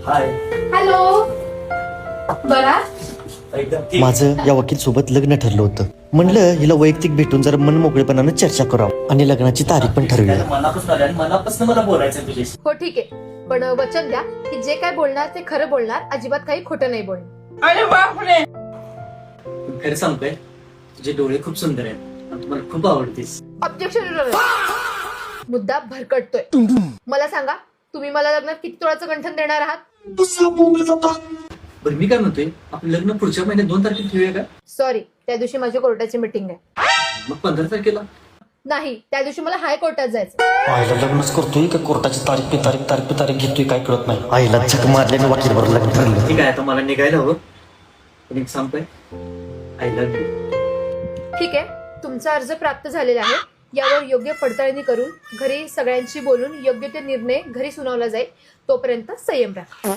हाय. Hello. बरा. एकदम ठीक. माझं या वकील सोबत लग्न ठरलं होतं. म्हणलं हिला वैयक्तिक भेटून जरा मन मोकळेपणानं चर्चा करावं आणि लग्नाची तारीख पण ठरवूया. मनापासून आल्या आणि मनापासून मला बोलायचं तुझ्याशी. हो ठीक आहे, पण वचन द्या की जे काय बोलणार ते खरं बोलणार, अजिबात काही खोटं नाही बोलणार. अरे बापरे. खरं सांगतोय, तुझे डोळे खूप सुंदर आहेत आणि तुम्हाला खूप आवडतीस. ऑब्जेक्शन. मुद्दा भरकटतोय. मला सांगा, तुम्ही मला लग्नात किती तोळाचं गंठन देणार आहात? बरं मी काय म्हणतोय, आपलं लग्न पुढच्या महिन्यात 2 तारखेला ठेवूया का? सॉरी, त्या दिवशी माझी कोर्टाची मीटिंग आहे. मग 15 तारखेला. नाही, त्या दिवशी मला हायकोर्टात जायचं. आईला लग्नच करतोय का कोर्टाची तारीख पे तारीख घेतोय काय कळत नाही. आईला झक मारल्याने वकील बरोबर लग्न ठरलं. ठीक आहे, आता मला निघायला हवं. पण एक सांगतोय, आय लव्ह यू. ठीक आहे, तुमचा अर्ज प्राप्त झालेला आहे. यावर योग्य पडताळणी करून घरी सगळ्यांशी बोलून योग्य ते निर्णय घरी सुनावला जाईल. तोपर्यंत संयम राखा.